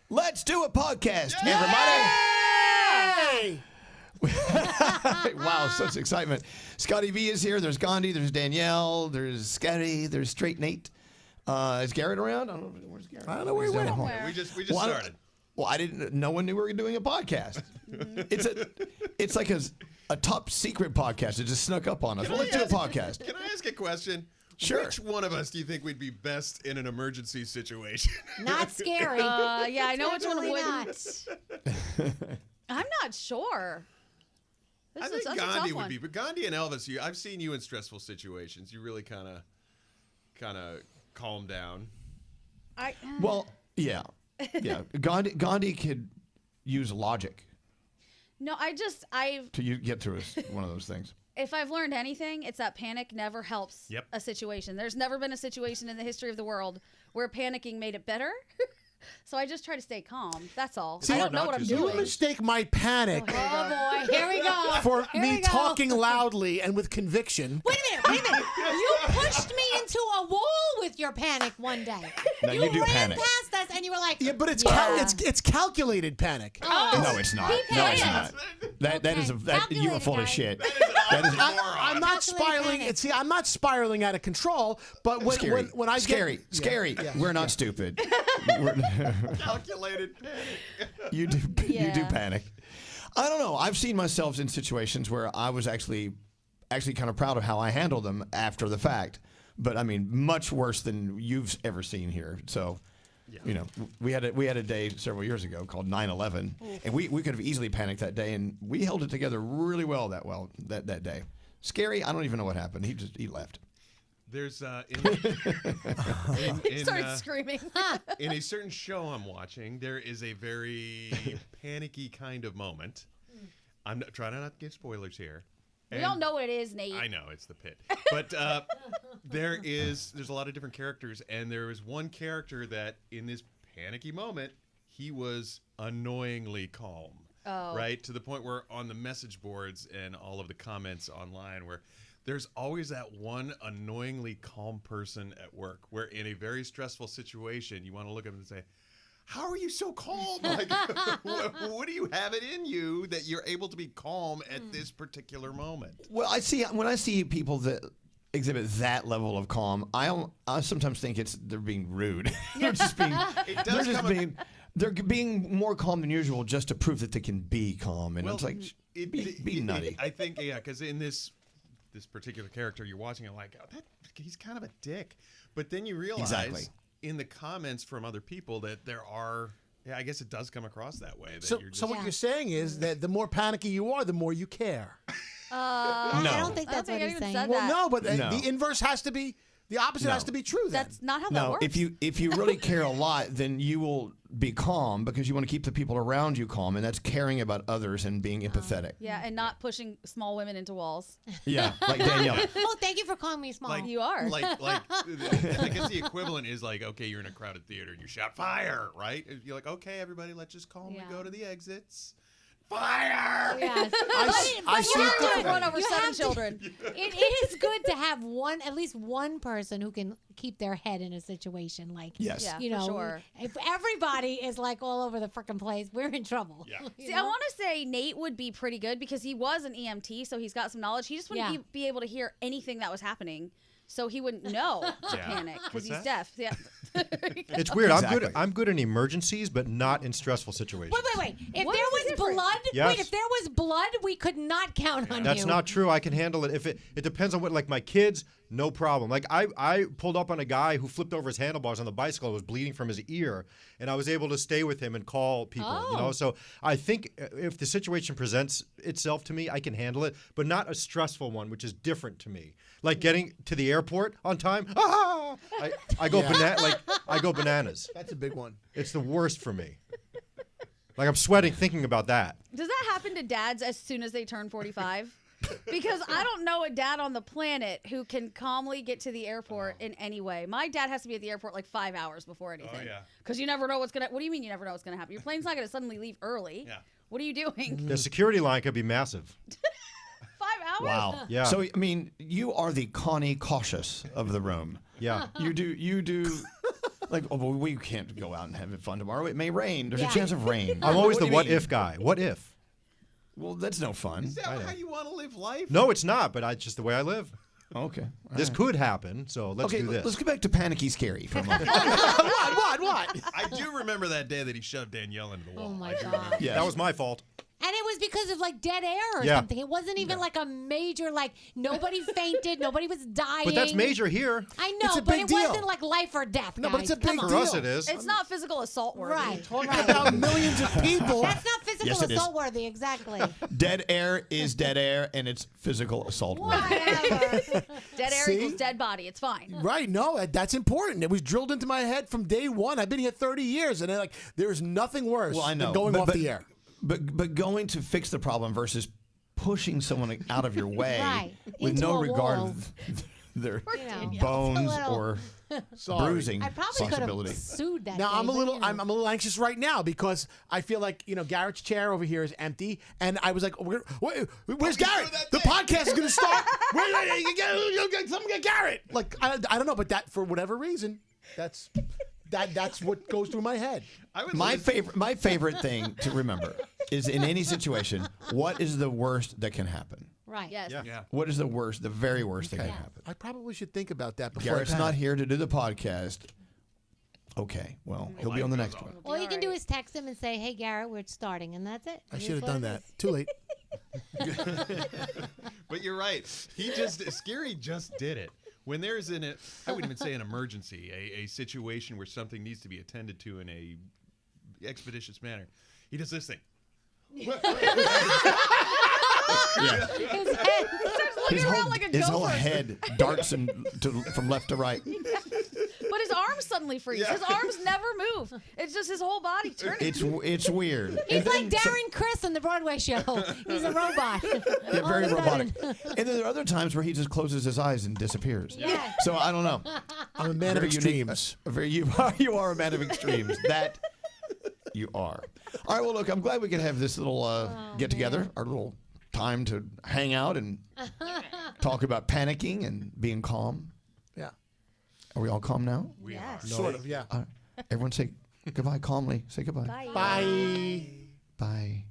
Let's do a podcast, everybody. Wow, such excitement. Scotty V is here. There's Gandhi. There's Danielle. There's Skeery. There's Straight Nate. Is Garrett around? I don't know. Where's Garrett? I don't know where he went. We just started. Well, I didn't. No one knew we were doing a podcast. It's like a top secret podcast. It just snuck up on us. Let's do a podcast. Can I ask a question? Sure. Which one of us do you think would be best in an emergency situation? Not Skeery. Yeah, I know which one wouldn't. Not. I'm not sure. I think Gandhi would be, but Gandhi and Elvis, I've seen you in stressful situations. You really kind of calm down. Well, yeah. Gandhi could use logic. No, to get through one of those things. If I've learned anything, it's that panic never helps a situation. There's never been a situation in the history of the world where panicking made it better. So I just try to stay calm. That's all. I don't know what I'm doing. You mistake my panic Oh, boy. Here we go. for me talking loudly and with conviction. Wait a minute. You pushed me into a wall with your panic one day. No, you do ran panic. past us and you were like, Yeah, but it's calculated panic. Oh. No, it's not. No, it's not. You are full of shit. I'm not spiraling. I'm not spiraling out of control. But when I Skeery, Yeah. we're not stupid. Calculated panic. You do panic. I don't know. I've seen myself in situations where I was actually kind of proud of how I handled them after the fact. But I mean, much worse than you've ever seen here. So, we had a day several years ago called 9/11, and we could have easily panicked that day, and we held it together really well that day. Skeery, I don't even know what happened. He left. There's He started screaming. in a certain show I'm watching, there is a very panicky kind of moment. I'm not trying not to give spoilers here. We all know what it is, Nate. I know, it's the pit. But there's a lot of different characters, and there was one character that in this panicky moment, he was annoyingly calm. Oh. Right? To the point where on the message boards and all of the comments online where there's always that one annoyingly calm person at work where in a very stressful situation, you want to look at them and say, how are you so calm? Like, what do you have it in you that you're able to be calm at this particular moment? Well, when I see people that exhibit that level of calm, I sometimes think they're being rude. They're being more calm than usual just to prove that they can be calm, and it's like be nutty. I think because in this particular character you're watching, I'm like, he's kind of a dick, but then you realize in the comments from other people that there are. Yeah, I guess it does come across that way. So what you're saying is that the more panicky you are, the more you care. No. I don't think that's what he's saying. Well, no, but the inverse has to be. The opposite has to be true. Then. That's not how that works. If you really care a lot, then you will be calm because you want to keep the people around you calm, and that's caring about others and being empathetic. Yeah, and not pushing small women into walls. Yeah, like Danielle. Oh, thank you for calling me small. You are. I guess the equivalent is like, okay, you're in a crowded theater and you shout fire, right? You're like, okay, everybody, let's just calmly go to the exits. Fire! Yes. I see it differently. Run over 7 children. It is good to have at least one person who can keep their head in a situation. Like, yes. you know, for sure. If everybody is like all over the frickin' place, we're in trouble. Yeah. See, I want to say Nate would be pretty good because he was an EMT, so he's got some knowledge. He just wouldn't be able to hear anything that was happening. So he wouldn't know to panic because he's deaf. Yeah. It's weird. Exactly. I'm good in emergencies, but not in stressful situations. Wait. If What there is was the difference? blood, Yes. if there was blood, we could not count on you. That's not true. I can handle it. If it depends on what, like my kids, no problem. Like I pulled up on a guy who flipped over his handlebars on the bicycle and was bleeding from his ear, and I was able to stay with him and call people. You know, so I think if the situation presents itself to me, I can handle it, but not a stressful one, which is different to me. Like getting to the airport on time. I go bananas. That's a big one. It's the worst for me. Like I'm sweating thinking about that. Does that happen to dads as soon as they turn 45? Because I don't know a dad on the planet who can calmly get to the airport in any way. My dad has to be at the airport like 5 hours before anything. Oh, yeah. Because you never know what's going to... What do you mean you never know what's going to happen? Your plane's not going to suddenly leave early. Yeah. What are you doing? The security line could be massive. 5 hours? Wow. Yeah. So I mean, you are the Connie cautious of the room. Yeah. You do. Like, oh, well, we can't go out and have fun tomorrow. It may rain. There's a chance of rain. I'm always the do you what mean? if guy. What if? Well, that's no fun. Is that how you want to live life? No, it's not. But it's just the way I live. Okay. This could happen. So let's do this. Let's get back to panicky Skeery for a moment. What? I do remember that day that he shoved Danielle into the wall. Oh my I do God. remember. Yes. That was my fault. And it was because of like dead air or Yeah. something. It wasn't even like a major, like nobody fainted, nobody was dying. But that's major here. I know, It's a but big it deal. wasn't like life or death. No, but guys. it's a Come big on. For us, deal. it is. It's not physical assault worthy. Right. Talking right. about millions of people. That's not physical Yes, it is. assault worthy, exactly. Dead air is dead air, and it's physical assault. Whatever. Dead air See? equals dead body. It's fine. Right, no, that's important. It was drilled into my head from day one. I've been here 30 years, and there's nothing worse Well, I know. than going off the air. But going to fix the problem versus pushing someone out of your way Right. with Into no a regard wall. of their Danielle. bones It's a little- or Sorry. bruising I probably could possibility. have sued that Now day, I'm a but, little you know. I'm a little anxious right now because I feel like Garrett's chair over here is empty, and I was like, "Where's Garrett? The podcast is going to start. Someone get Garrett." Like I don't know, but that for whatever reason, that's what goes through my head. My favorite thing to remember is in any situation, what is the worst that can happen? Right. Yes. Yeah. What is the very worst that can happen? I probably should think about that before. Garrett's I not here to do the podcast. Okay, well, he'll be on the next one. All you can do is text him and say, "Hey, Garrett, we're starting," and that's it. I It should is have what done it that. is. Too late. But you're right. Skeery just did it. When there's I wouldn't even say an emergency, a situation where something needs to be attended to in a expeditious manner, he does this thing. His head. Looking around like a his whole gopher. head darts from left to right. But his arms suddenly freeze. His arms never move. It's just his whole body turning. It's weird. He's And like then Darren Criss on the Broadway show. He's a robot. yeah, All very of a robotic. sudden. And then there are other times where he just closes his eyes and disappears. Yeah. So I don't know. I'm a man of Very unique. extremes. You are a man of extremes. That you are. All right. Well, look, I'm glad we could have this little get together, our little time to hang out and talk about panicking and being calm. Yeah. Are we all calm now? We Yes. are. Sort of. Yeah. Everyone say goodbye calmly. Say goodbye. Bye. Bye. Bye.